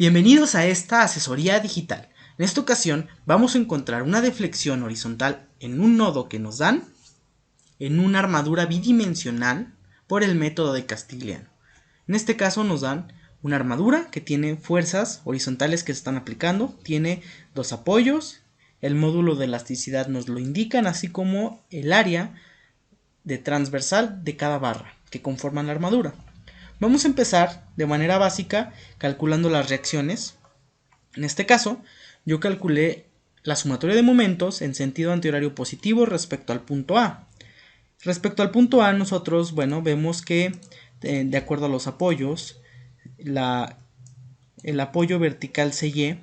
Bienvenidos a esta asesoría digital. En esta ocasión vamos a encontrar una deflexión horizontal en un nodo que nos dan en una armadura bidimensional por el método de Castigliano. En este caso nos dan una armadura que tiene fuerzas horizontales que se están aplicando, tiene dos apoyos, el módulo de elasticidad nos lo indican, así como el área de transversal de cada barra que conforman la armadura. Vamos a empezar de manera básica calculando las reacciones. En este caso, yo calculé la sumatoria de momentos en sentido antihorario positivo respecto al punto A. Respecto al punto A, nosotros, vemos que de acuerdo a los apoyos, el apoyo vertical CY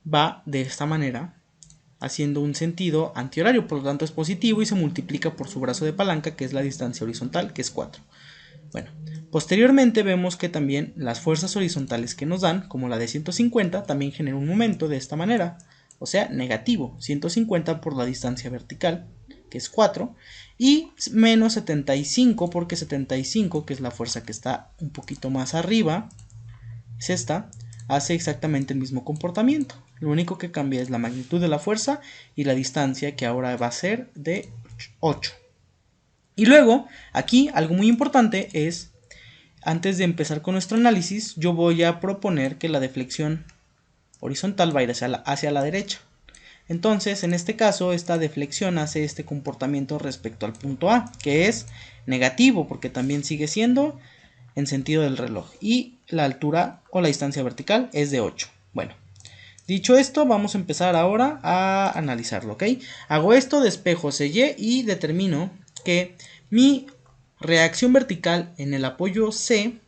va de esta manera, haciendo un sentido antihorario, por lo tanto es positivo y se multiplica por su brazo de palanca, que es la distancia horizontal, que es 4. Bueno, posteriormente vemos que también las fuerzas horizontales que nos dan, como la de 150, también generan un momento de esta manera, o sea, negativo, 150 por la distancia vertical, que es 4, y menos 75, porque 75, que es la fuerza que está un poquito más arriba, es esta, hace exactamente el mismo comportamiento. Lo único que cambia es la magnitud de la fuerza y la distancia, que ahora va a ser de 8. Y luego, aquí algo muy importante es, antes de empezar con nuestro análisis, yo voy a proponer que la deflexión horizontal va a ir hacia la derecha. Entonces, en este caso, esta deflexión hace este comportamiento respecto al punto A, que es negativo, porque también sigue siendo en sentido del reloj. Y la altura o la distancia vertical es de 8. Bueno, dicho esto, vamos a empezar ahora a analizarlo, ¿ok? Hago esto, despejo CY y determino que mi reacción vertical en el apoyo C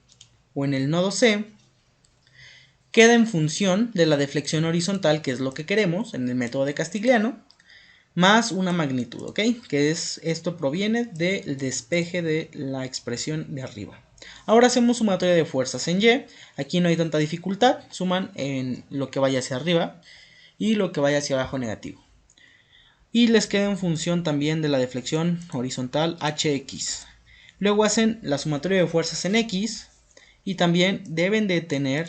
o en el nodo C queda en función de la deflexión horizontal, que es lo que queremos en el método de Castigliano, más una magnitud, ¿ok? Que es, esto proviene del despeje de la expresión de arriba. Ahora hacemos sumatoria de fuerzas en Y. Aquí no hay tanta dificultad, suman en lo que vaya hacia arriba y lo que vaya hacia abajo negativo. Y les queda en función también de la deflexión horizontal HX. Luego hacen la sumatoria de fuerzas en X y también deben de tener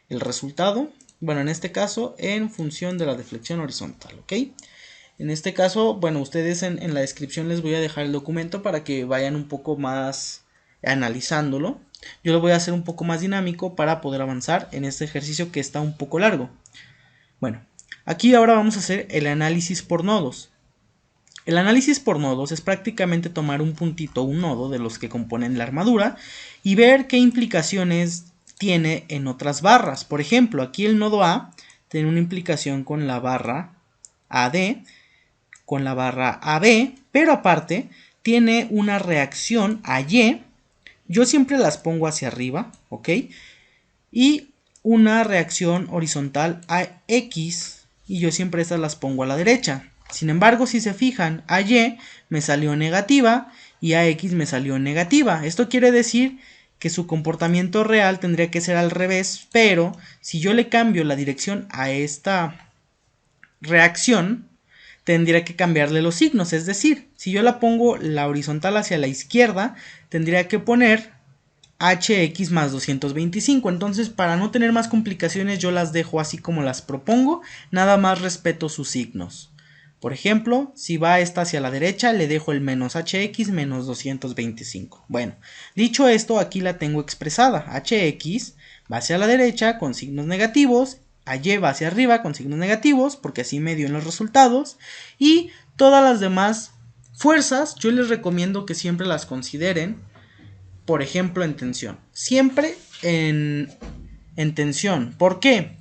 el resultado, bueno, en este caso en función de la deflexión horizontal, ¿ok? En este caso, bueno, ustedes en la descripción les voy a dejar el documento para que vayan un poco más analizándolo. Yo lo voy a hacer un poco más dinámico para poder avanzar en este ejercicio que está un poco largo. Bueno, aquí ahora vamos a hacer el análisis por nodos. El análisis por nodos es prácticamente tomar un puntito, un nodo de los que componen la armadura y ver qué implicaciones tiene en otras barras. Por ejemplo, aquí el nodo A tiene una implicación con la barra AD, con la barra AB, pero aparte tiene una reacción a Y. Yo siempre las pongo hacia arriba, ¿ok? Y una reacción horizontal a X, y yo siempre estas las pongo a la derecha. Sin embargo, si se fijan, a Y me salió negativa y a X me salió negativa. Esto quiere decir que su comportamiento real tendría que ser al revés, pero si yo le cambio la dirección a esta reacción, tendría que cambiarle los signos. Es decir, si yo la pongo la horizontal hacia la izquierda, tendría que poner HX más 225. Entonces, para no tener más complicaciones, yo las dejo así como las propongo, nada más respeto sus signos. Por ejemplo, si va esta hacia la derecha, le dejo el menos HX menos 225. Bueno, dicho esto, aquí la tengo expresada. HX va hacia la derecha con signos negativos, Y va hacia arriba con signos negativos, porque así me dio en los resultados. Y todas las demás fuerzas, yo les recomiendo que siempre las consideren, por ejemplo, en tensión. Siempre en tensión. ¿Por qué?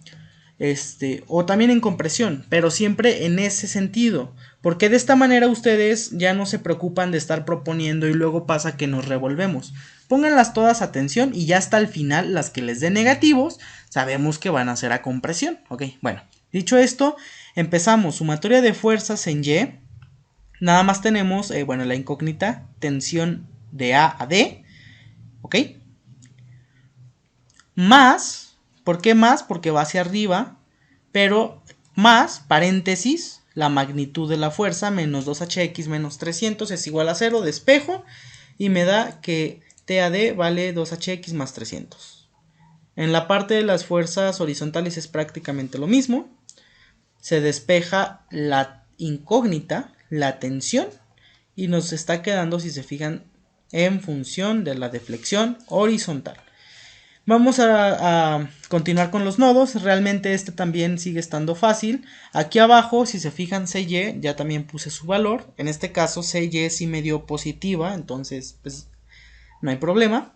O también en compresión, pero siempre en ese sentido, porque de esta manera ustedes ya no se preocupan de estar proponiendo y luego pasa que nos revolvemos. Pónganlas todas a tensión y ya hasta el final las que les den negativos sabemos que van a ser a compresión, ok. Bueno, dicho esto, empezamos sumatoria de fuerzas en Y. Nada más tenemos, la incógnita, tensión de A a D, ok, más. ¿Por qué más? Porque va hacia arriba, pero más, paréntesis, la magnitud de la fuerza, menos 2hx menos 300 es igual a 0, despejo, y me da que TAD vale 2hx más 300. En la parte de las fuerzas horizontales es prácticamente lo mismo. Se despeja la incógnita, la tensión, y nos está quedando, si se fijan, en función de la deflexión horizontal. Vamos a continuar con los nodos. Realmente este también sigue estando fácil. Aquí abajo, si se fijan, CY, ya también puse su valor. En este caso CY sí me dio positiva, entonces pues no hay problema.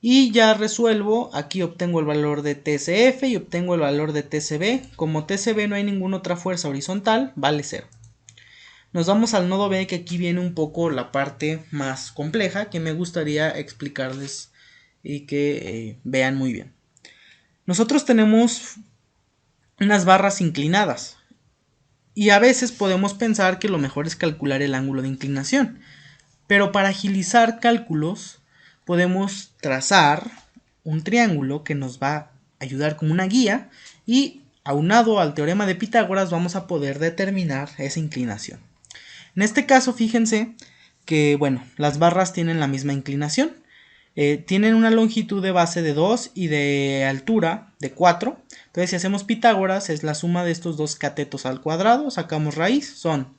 Y ya resuelvo, aquí obtengo el valor de TCF y obtengo el valor de TCB. Como TCB no hay ninguna otra fuerza horizontal, vale 0. Nos vamos al nodo B, que aquí viene un poco la parte más compleja que me gustaría explicarles y que vean muy bien. Nosotros tenemos unas barras inclinadas y a veces podemos pensar que lo mejor es calcular el ángulo de inclinación, pero para agilizar cálculos podemos trazar un triángulo que nos va a ayudar como una guía, y aunado al teorema de Pitágoras vamos a poder determinar esa inclinación. En este caso, fíjense que, bueno, las barras tienen la misma inclinación. Tienen una longitud de base de 2 y de altura de 4. Entonces, si hacemos Pitágoras, es la suma de estos dos catetos al cuadrado. Sacamos raíz, son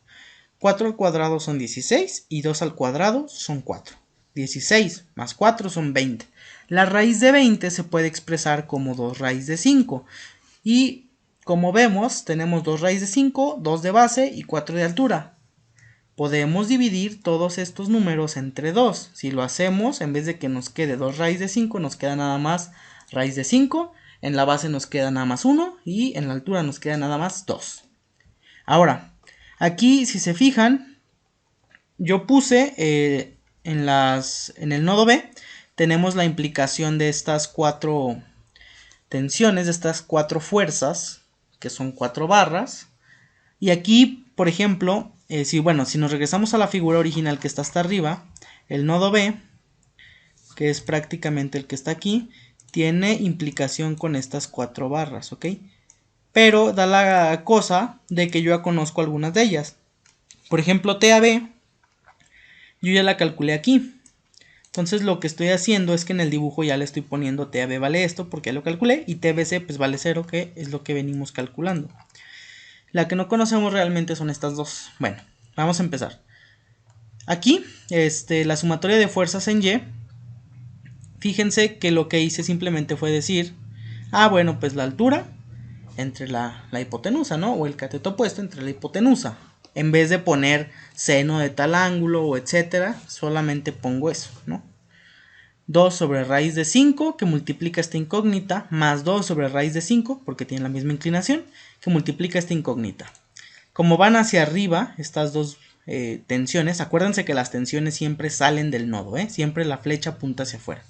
4 al cuadrado son 16 y 2 al cuadrado son 4. 16 más 4 son 20. La raíz de 20 se puede expresar como 2 raíz de 5. Y como vemos, tenemos 2 raíz de 5, 2 de base y 4 de altura. Podemos dividir todos estos números entre 2. Si lo hacemos, en vez de que nos quede 2 raíz de 5, nos queda nada más raíz de 5. En la base nos queda nada más 1 y en la altura nos queda nada más 2. Ahora, aquí si se fijan, yo puse en el nodo B, tenemos la implicación de estas 4 tensiones, de estas 4 fuerzas, que son 4 barras. Y aquí, por ejemplo, si nos regresamos a la figura original que está hasta arriba, el nodo B, que es prácticamente el que está aquí, tiene implicación con estas 4 barras, ¿ok? Pero da la cosa de que yo ya conozco algunas de ellas. Por ejemplo, TAB, yo ya la calculé aquí. Entonces lo que estoy haciendo es que en el dibujo ya le estoy poniendo TAB vale esto porque ya lo calculé, y TBC pues vale 0, que es lo que venimos calculando. La que no conocemos realmente son estas dos. Bueno, vamos a empezar. Aquí, la sumatoria de fuerzas en Y. Fíjense que lo que hice simplemente fue decir, bueno, pues la altura entre la hipotenusa, ¿no? O el cateto opuesto entre la hipotenusa. En vez de poner seno de tal ángulo o etcétera, solamente pongo eso, ¿no? 2 sobre raíz de 5 que multiplica esta incógnita, más 2 sobre raíz de 5, porque tienen la misma inclinación, que multiplica esta incógnita. Como van hacia arriba estas dos tensiones, acuérdense que las tensiones siempre salen del nodo, siempre la flecha apunta hacia afuera.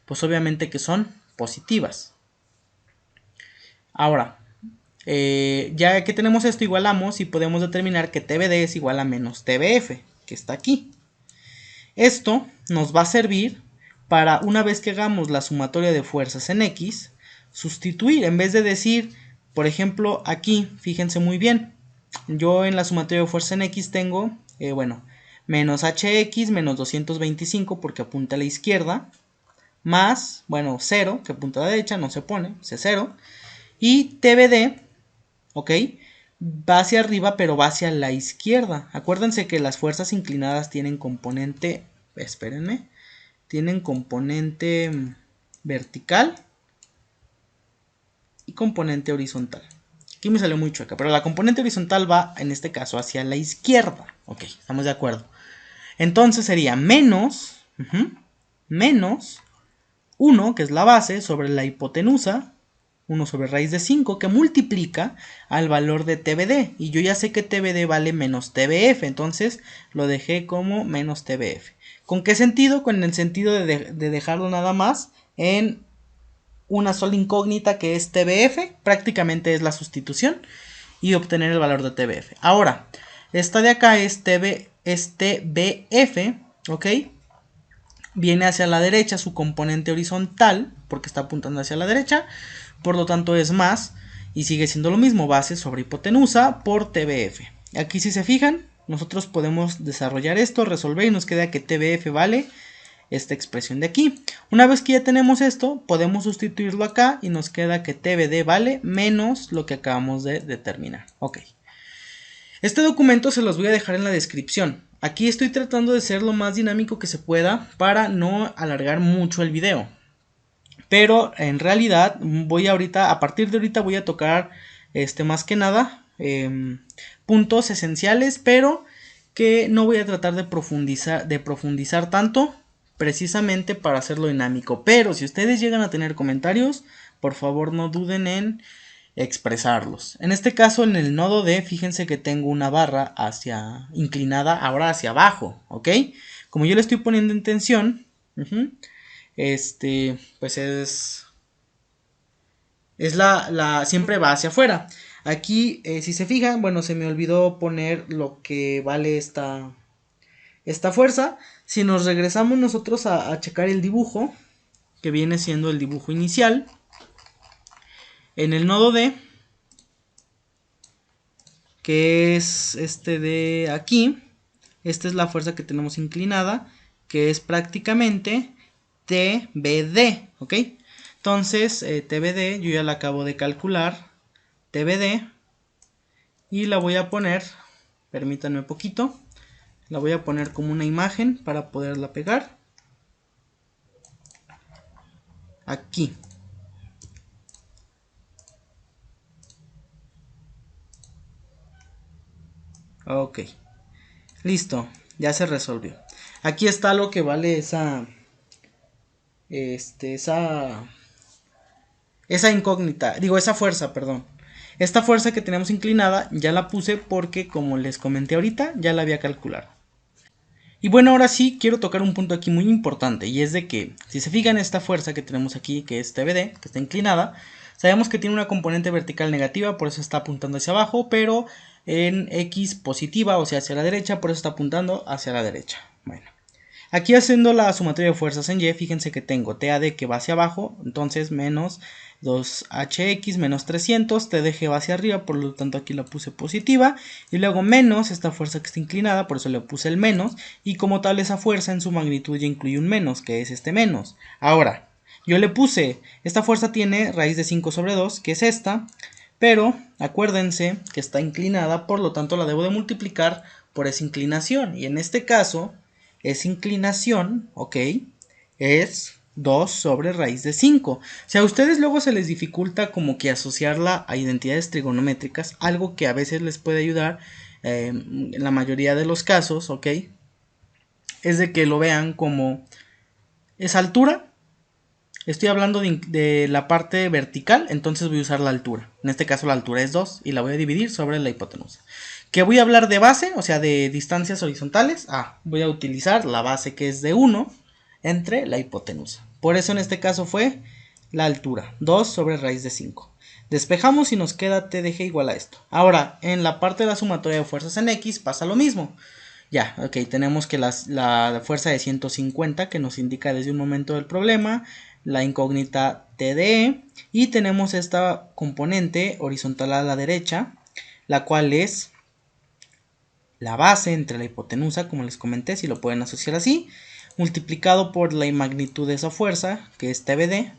Pues obviamente que son positivas. Ahora, ya que tenemos esto, igualamos y podemos determinar que TBD es igual a menos TBF, que está aquí. Esto nos va a servir para, una vez que hagamos la sumatoria de fuerzas en X, sustituir, en vez de decir, por ejemplo, aquí, fíjense muy bien, yo en la sumatoria de fuerzas en X tengo, menos HX menos 225 porque apunta a la izquierda, más, 0, que apunta a la derecha, no se pone, es 0, y TBD, ok, va hacia arriba pero va hacia la izquierda. Acuérdense que las fuerzas inclinadas tienen componente, tienen componente vertical y componente horizontal. Aquí me salió muy chueca, pero la componente horizontal va en este caso hacia la izquierda. Ok, estamos de acuerdo. Entonces sería menos 1, que es la base, sobre la hipotenusa, 1 sobre raíz de 5, que multiplica al valor de TBD. Y yo ya sé que TBD vale menos TBF, entonces lo dejé como menos TBF. ¿Con qué sentido? Con el sentido de dejarlo nada más en una sola incógnita, que es TBF, prácticamente es la sustitución, y obtener el valor de TBF. Ahora, esta de acá es TBF, ¿ok? Viene hacia la derecha su componente horizontal, porque está apuntando hacia la derecha, por lo tanto es más, y sigue siendo lo mismo, base sobre hipotenusa por TBF. Aquí si se fijan, nosotros podemos desarrollar esto, resolver, y nos queda que TBF vale esta expresión de aquí. Una vez que ya tenemos esto, podemos sustituirlo acá y nos queda que TBD vale menos lo que acabamos de determinar. Ok. Este documento se los voy a dejar en la descripción. Aquí estoy tratando de ser lo más dinámico que se pueda para no alargar mucho el video. Pero en realidad voy ahorita, a partir de ahorita voy a tocar más que nada puntos esenciales, pero que no voy a tratar de profundizar tanto, precisamente para hacerlo dinámico. Pero si ustedes llegan a tener comentarios, por favor no duden en expresarlos. En este caso, en el nodo D, fíjense que tengo una barra inclinada ahora hacia abajo, ¿ok? Como yo le estoy poniendo en tensión, pues siempre va hacia afuera. Aquí, si se fijan, bueno, se me olvidó poner lo que vale esta fuerza. Si nos regresamos nosotros a checar el dibujo, que viene siendo el dibujo inicial, en el nodo D, que es este de aquí, esta es la fuerza que tenemos inclinada, que es prácticamente TBD, ¿ok? Entonces, TBD, yo ya la acabo de calcular, TBD, y la voy a poner, permítanme un poquito, la voy a poner como una imagen para poderla pegar, aquí. Ok, listo, ya se resolvió. Aquí está lo que vale esa incógnita, digo esa fuerza, perdón. Esta fuerza que tenemos inclinada ya la puse porque, como les comenté ahorita, ya la había calculado. Y bueno, ahora sí quiero tocar un punto aquí muy importante, y es de que si se fijan esta fuerza que tenemos aquí, que es TBD, que está inclinada, sabemos que tiene una componente vertical negativa, por eso está apuntando hacia abajo, pero en X positiva, o sea hacia la derecha, por eso está apuntando hacia la derecha. Bueno, aquí haciendo la sumatoria de fuerzas en Y, fíjense que tengo TAD que va hacia abajo, entonces menos 2HX menos 300, TDG va hacia arriba, por lo tanto aquí la puse positiva, y luego menos esta fuerza que está inclinada, por eso le puse el menos, y como tal esa fuerza en su magnitud ya incluye un menos, que es este menos. Ahora, yo le puse, esta fuerza tiene raíz de 5 sobre 2, que es esta, pero acuérdense que está inclinada, por lo tanto la debo de multiplicar por esa inclinación, y en este caso, esa inclinación, ok, es 2 sobre raíz de 5. Si a ustedes luego se les dificulta como que asociarla a identidades trigonométricas, algo que a veces les puede ayudar en la mayoría de los casos, ok, es de que lo vean como esa altura. Estoy hablando de la parte vertical, entonces voy a usar la altura. En este caso la altura es 2 y la voy a dividir sobre la hipotenusa. ¿Que voy a hablar de base? O sea, de distancias horizontales. Voy a utilizar la base que es de 1 entre la hipotenusa. Por eso en este caso fue la altura, 2 sobre raíz de 5. Despejamos y nos queda TDG igual a esto. Ahora, en la parte de la sumatoria de fuerzas en X pasa lo mismo. Ya, ok, tenemos que la fuerza de 150 que nos indica desde un momento del problema, la incógnita TDE, y tenemos esta componente horizontal a la derecha, la cual es la base entre la hipotenusa, como les comenté, si lo pueden asociar así, multiplicado por la magnitud de esa fuerza, que es TBD,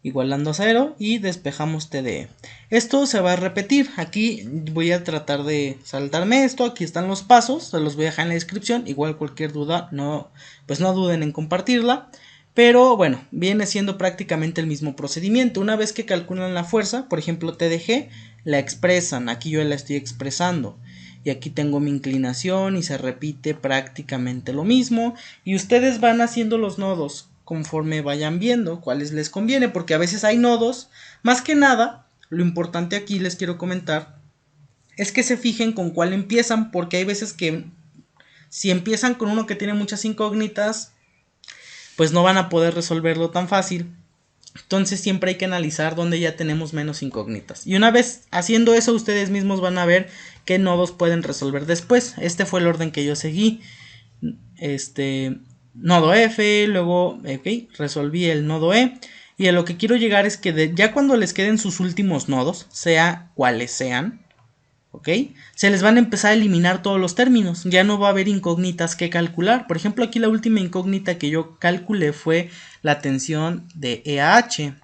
igualando a 0, y despejamos TDE. Esto se va a repetir. Aquí voy a tratar de saltarme esto. Aquí están los pasos, se los voy a dejar en la descripción. Igual cualquier duda, pues no duden en compartirla. Pero bueno, viene siendo prácticamente el mismo procedimiento. Una vez que calculan la fuerza, por ejemplo TDG, la expresan. Aquí yo la estoy expresando. Y aquí tengo mi inclinación y se repite prácticamente lo mismo. Y ustedes van haciendo los nodos conforme vayan viendo cuáles les conviene, porque a veces hay nodos. Más que nada, lo importante aquí les quiero comentar es que se fijen con cuál empiezan, porque hay veces que si empiezan con uno que tiene muchas incógnitas, pues no van a poder resolverlo tan fácil. Entonces siempre hay que analizar dónde ya tenemos menos incógnitas. Y una vez haciendo eso, ustedes mismos van a ver qué nodos pueden resolver después. Este fue el orden que yo seguí. Nodo F, luego resolví el nodo E. Y a lo que quiero llegar es que ya cuando les queden sus últimos nodos, sea cuales sean, ¿ok? Se les van a empezar a eliminar todos los términos, ya no va a haber incógnitas que calcular. Por ejemplo, aquí la última incógnita que yo calculé fue la tensión de EAH.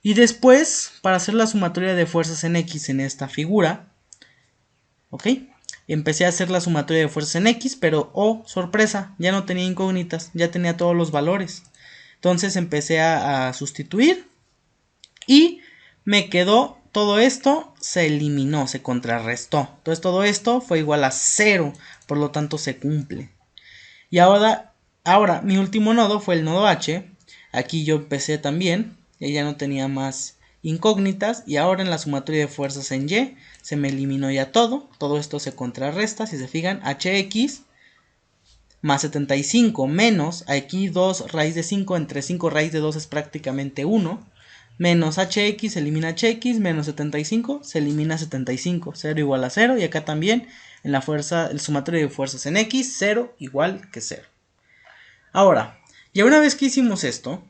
Y después, para hacer la sumatoria de fuerzas en X en esta figura, ¿ok? Empecé a hacer la sumatoria de fuerzas en X, pero, oh, sorpresa, ya no tenía incógnitas, ya tenía todos los valores. Entonces empecé a sustituir y me quedó todo esto, se eliminó, se contrarrestó. Entonces todo esto fue igual a 0, por lo tanto se cumple. Y ahora mi último nodo fue el nodo H. Aquí yo empecé también, y ya no tenía más incógnitas. Y ahora en la sumatoria de fuerzas en Y se me eliminó ya todo. Todo esto se contrarresta, si se fijan, HX más 75 menos, aquí 2 raíz de 5 entre 5 raíz de 2 es prácticamente 1. Menos HX se elimina HX, menos 75 se elimina 75, 0 igual a 0. Y acá también en la fuerza, el sumatorio de fuerzas en X, 0 igual que 0. Ahora, ya una vez que hicimos esto,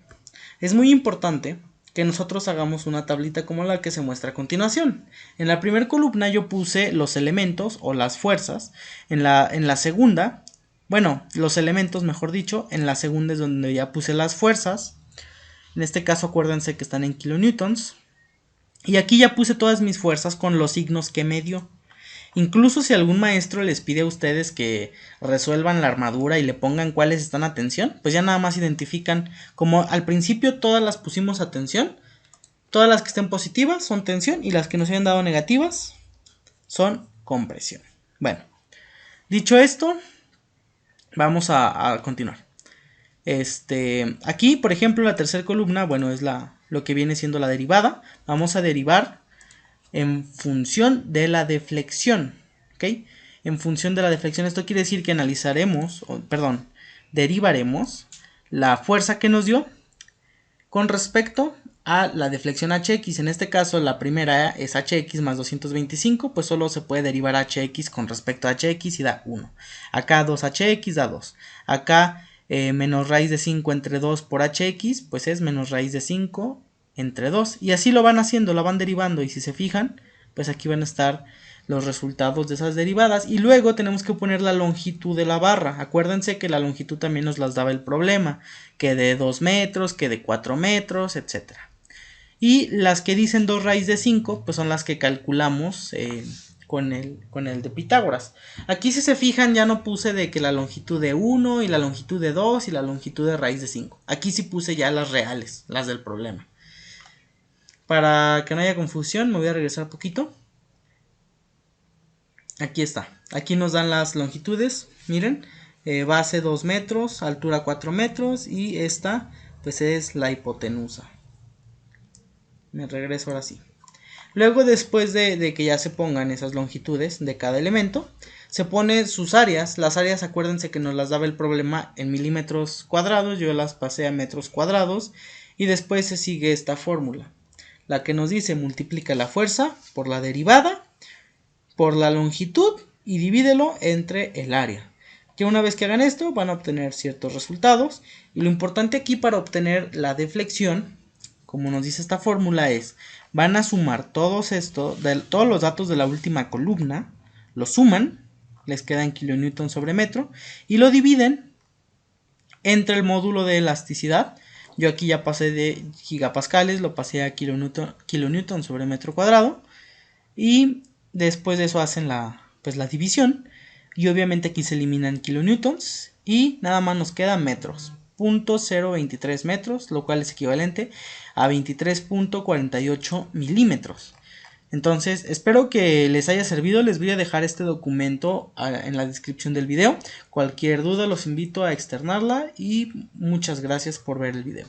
es muy importante que nosotros hagamos una tablita como la que se muestra a continuación. En la primera columna yo puse los elementos o las fuerzas. En la segunda, bueno, los elementos mejor dicho, en la segunda es donde ya puse las fuerzas. En este caso acuérdense que están en kilonewtons. Y aquí ya puse todas mis fuerzas con los signos que me dio. Incluso si algún maestro les pide a ustedes que resuelvan la armadura y le pongan cuáles están a tensión, pues ya nada más identifican, como al principio todas las pusimos a tensión, todas las que estén positivas son tensión y las que nos hayan dado negativas son compresión. Bueno, dicho esto, vamos a continuar. Aquí, por ejemplo, la tercera columna, bueno, es lo que viene siendo la derivada. Vamos a derivar en función de la deflexión, ¿ok? En función de la deflexión, esto quiere decir que derivaremos la fuerza que nos dio con respecto a la deflexión HX. En este caso, la primera es HX más 225, pues solo se puede derivar HX con respecto a HX y da 1. Acá 2HX da 2. Acá menos raíz de 5 entre 2 por HX, pues es menos raíz de 5 entre 2. Y así lo van haciendo, la van derivando. Y si se fijan, pues aquí van a estar los resultados de esas derivadas. Y luego tenemos que poner la longitud de la barra. Acuérdense que la longitud también nos las daba el problema. Que de 2 metros, que de 4 metros, etc. Y las que dicen 2 raíz de 5, pues son las que calculamos con el de Pitágoras. Aquí si se fijan ya no puse de que la longitud de 1 y la longitud de 2 y la longitud de raíz de 5. Aquí sí puse ya las reales, las del problema. Para que no haya confusión me voy a regresar un poquito. Aquí está. Aquí nos dan las longitudes. Miren, base 2 metros, altura 4 metros y esta pues es la hipotenusa. Me regreso ahora sí. Luego después de que ya se pongan esas longitudes de cada elemento, se pone sus áreas. Las áreas acuérdense que nos las daba el problema en milímetros cuadrados, yo las pasé a metros cuadrados y después se sigue esta fórmula. La que nos dice multiplica la fuerza por la derivada, por la longitud y divídelo entre el área. Que una vez que hagan esto van a obtener ciertos resultados y lo importante aquí para obtener la deflexión, como nos dice esta fórmula, es van a sumar todos los datos de la última columna, lo suman, les queda en kilonewton sobre metro y lo dividen entre el módulo de elasticidad. Yo aquí ya pasé de gigapascales, lo pasé a kilonewton sobre metro cuadrado y después de eso hacen la división y obviamente aquí se eliminan kilonewtons y nada más nos quedan metros. 0.023 metros, lo cual es equivalente a 23.48 milímetros. Entonces, espero que les haya servido. Les voy a dejar este documento en la descripción del video. Cualquier duda los invito a externarla y muchas gracias por ver el video.